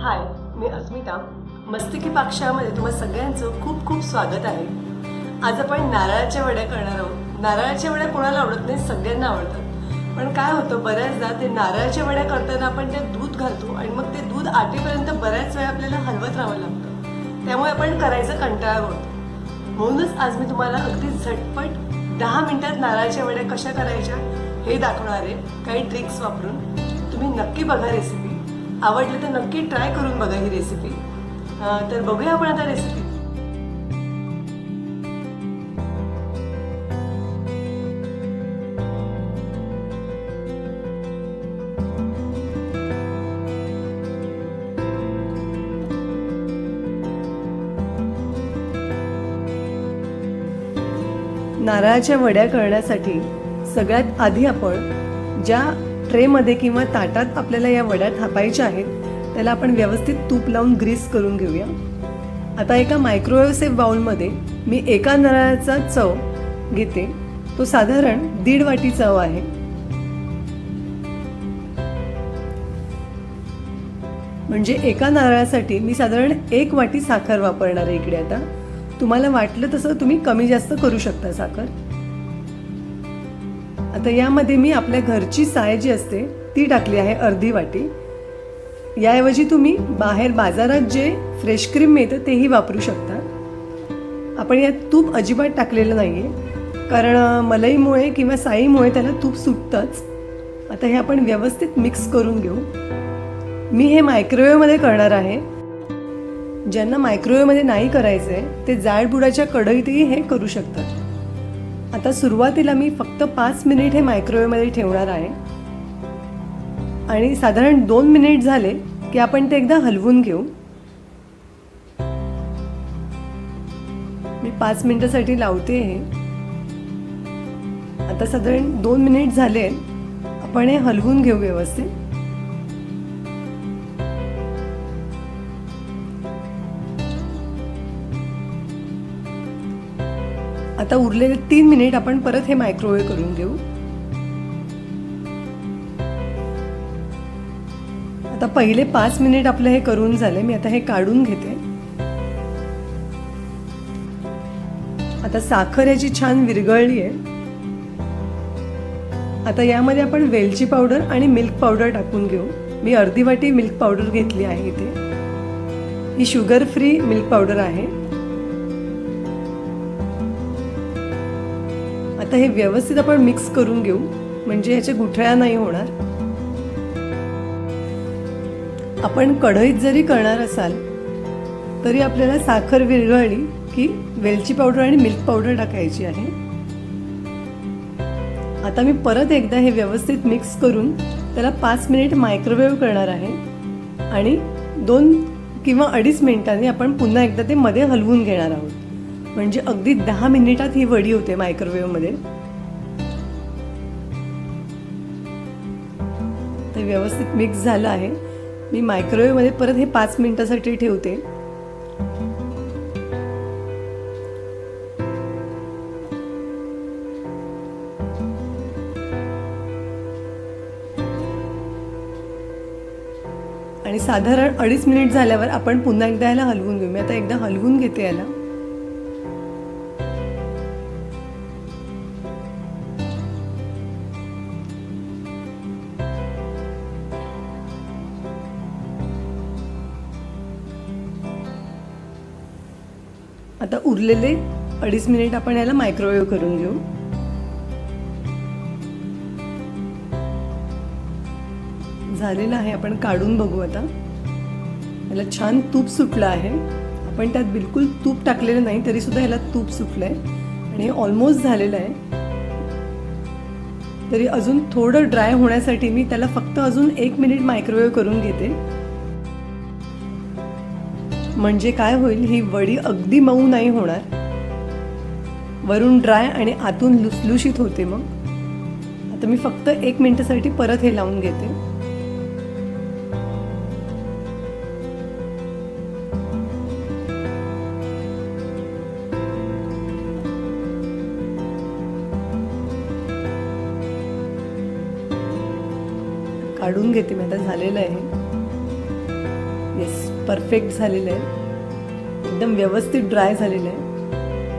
हाय, मी अस्मिता. मस्तिकी पाकशाळेमध्ये तुम्हा सगळ्यांचं खूप खूप स्वागत आहे. आज आपण नारळाच्या वड्या करणार आहोत. नारळाच्या वड्या कोणाला आवडत नाही, सगळ्यांना आवडतात. पण काय होतं, बऱ्याचदा ते नारळाच्या वड्या करताना आपण ते दूध घालतो आणि मग ते दूध आटेपर्यंत बऱ्याच वेळा आपल्याला हलवत राहावं लागतं. त्यामुळे आपण करायचं कंटाळा होतो. म्हणूनच आज मी तुम्हाला अगदी झटपट 10 मिनिटात नारळाच्या वड्या कशा करायच्या हे दाखवणार आहे, काही ट्रिक्स वापरून. तुम्ही नक्की बघा रेसिपी. आवडली तर नक्की ट्राय करून बघा ही रेसिपी. तर बघूया आपण आता रेसिपी. नारळाच्या वड्या करण्यासाठी सगळ्यात आधी आपण ज्या ट्रेमध्ये किंवा ताटात आपल्याला या वड्या थापायच्या आहेत त्याला आपण व्यवस्थित तूप लावून ग्रीस करून घेऊया. आता एका मायक्रोवेव्ह सेफ बाउलमध्ये मी एका नारळाचा चव घेते. तो साधारण 1.5 वाटी चव आहे. म्हणजे एका नारळासाठी मी साधारण 1 वाटी साखर वापरणार आहे इकडे. आता तुम्हाला वाटलं तसं तुम्ही कमी जास्त करू शकता साखर. आता यामध्ये मी आपल्या घरची साय जी असते ती टाकली आहे अर्धी वाटी. याऐवजी तुम्ही बाहेर बाजारात जे फ्रेश क्रीम मिळतं तेही वापरू शकता. आपण यात तूप अजिबात टाकलेलं नाही आहे, कारण मलईमुळे किंवा साईमुळे त्याला तूप सुटतंच. आता हे आपण व्यवस्थित मिक्स करून घेऊ. मी हे मायक्रोवेव्हमध्ये करणार आहे. ज्यांना मायक्रोवेव्हमध्ये नाही करायचं आहे ते जाडबुडाच्या कढईतही हे करू शकतात. आता सुरुवातीला मी फक्त 5 मिनिट हे मायक्रोवेव्हमध्ये ठेवणार आहे आणि साधारण 2 मिनिट झाले की आपण ते एकदा हलवून घेऊ. मी 5 मिनिटासाठी लावते हे. आता साधारण 2 मिनिट झाले, आपण हे हलवून घेऊ व्यवस्थित. आता उरलेले 3 मिनिट आपण परत हे मायक्रोवेव्ह करून घेऊ. आता पहिले 5 मिनिट आपलं हे करून झाले. मी आता हे काढून घेते. आता साखर याची छान विरघळली आहे. आता यामध्ये आपण वेलची पावडर आणि मिल्क पावडर टाकून घेऊ. मी अर्धी वाटी मिल्क पावडर घेतली आहे इथे. ही शुगर फ्री मिल्क पावडर आहे. आता हे व्यवस्थित आपण मिक्स करून घेऊ, म्हणजे ह्याच्या गुठळ्या नाही होणार. आपण कढईत जरी करणार असाल तरी आपल्याला साखर विरघळली की वेलची पावडर आणि मिल्क पावडर टाकायची आहे. आता मी परत एकदा हे व्यवस्थित मिक्स करून त्याला 5 मिनिट मायक्रोवेव्ह करणार आहे आणि 2 किंवा 2.5 मिनिटांनी आपण पुन्हा एकदा ते मध्ये हलवून घेणार आहोत. म्हणजे अगदी 10 मिनिटात ही वडी होते मायक्रोवेव्हमध्ये. ते व्यवस्थित मिक्स झालं आहे. मी मायक्रोवेव्हमध्ये परत हे 5 मिनिटासाठी ठेवते. आणि साधारण 2.5 मिनिट झाल्यावर आपण पुन्हा एकदा याला हलवून घेऊ. मी आता एकदा हलवून घेते याला. आता उरलेले 2.5 मिनिट आपण याला मायक्रोवेव्ह करून घेऊ. झालेलं आहे. आपण काढून बघू. आता याला छान तूप सुटलं आहे. आपण त्यात बिलकुल तूप टाकलेलं नाही तरी सुद्धा याला तूप सुटलंय आणि हे ऑलमोस्ट झालेलं आहे. तरी अजून थोडं ड्राय होण्यासाठी मी त्याला फक्त अजून 1 मिनिट मायक्रोवेव्ह करून घेते. म्हणजे काय होईल, ही वडी अगदी मऊ नाही होणार. वरून ड्राय आणि आतून लुसलुशीत होते. मग आता मी फक्त 1 मिनिटासाठी परत हे लावून घेते. काढून घेते मी आता. झालेलं आहे. येस, परफेक्ट झालेलं आहे, एकदम व्यवस्थित ड्राय झालेलं आहे.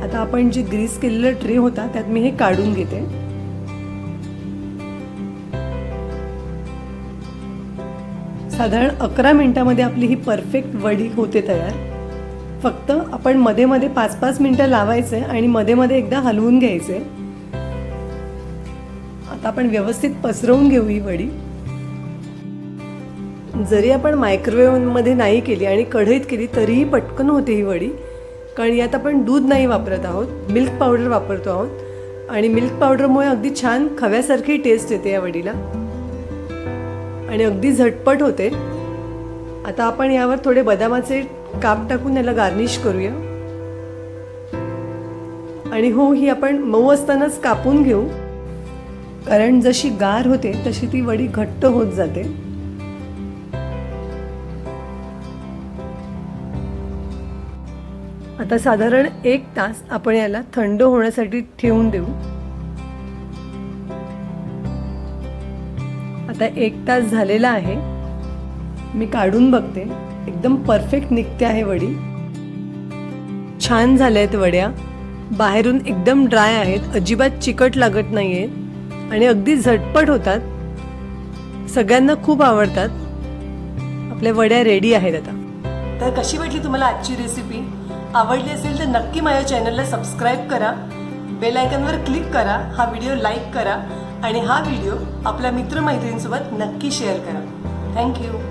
आता आपण जे ग्रीस केलेलं ट्रे होता त्यात मी हे काढून घेते. साधारण 11 मिनिटामध्ये आपली ही परफेक्ट वडी होते तयार. फक्त आपण मध्ये मध्ये 5-5 मिनिटं लावायचे आणि मध्ये मध्ये एकदा हलवून घ्यायचे. आता आपण व्यवस्थित पसरवून घेऊ ही वडी. जरी आपण मायक्रोवेव्हमध्ये नाही केली आणि कढईत केली तरीही पटकन होते ही वडी, कारण यात आपण दूध नाही वापरत आहोत, मिल्क पावडर वापरतो आहोत आणि मिल्क पावडरमुळे अगदी छान खव्यासारखी टेस्ट येते या वडीला आणि अगदी झटपट होते. आता आपण यावर थोडे बदामाचे काप टाकून याला गार्निश करूया. आणि हो, ही आपण मऊ असतानाच कापून घेऊ, कारण जशी गार होते तशी ती वडी घट्ट होत जाते. आता साधारण 1 तास आपण याला थंड होण्यासाठी ठेवून देऊ. आता 1 तास झालेला आहे. मी काढून बघते, एकदम परफेक्ट निघते आहे वडी. छान झाल्या आहेत वड्या, बाहेरून एकदम ड्राय आहेत, अजिबात चिकट लागत नाही आहेत आणि अगदी झटपट होतात. सगळ्यांना खूप आवडतात. आपल्या वड्या रेडी आहेत आता. तर कशी वाटली तुम्हाला आजची रेसिपी? आवडली असेल तर नक्की माझ्या चॅनलला सबस्क्राईब करा, बेल आयकॉनवर क्लिक करा, हा व्हिडिओ लाईक करा आणि हा व्हिडिओ आपल्या मित्रमैत्रिणींसोबत नक्की शेअर करा. थँक्यू.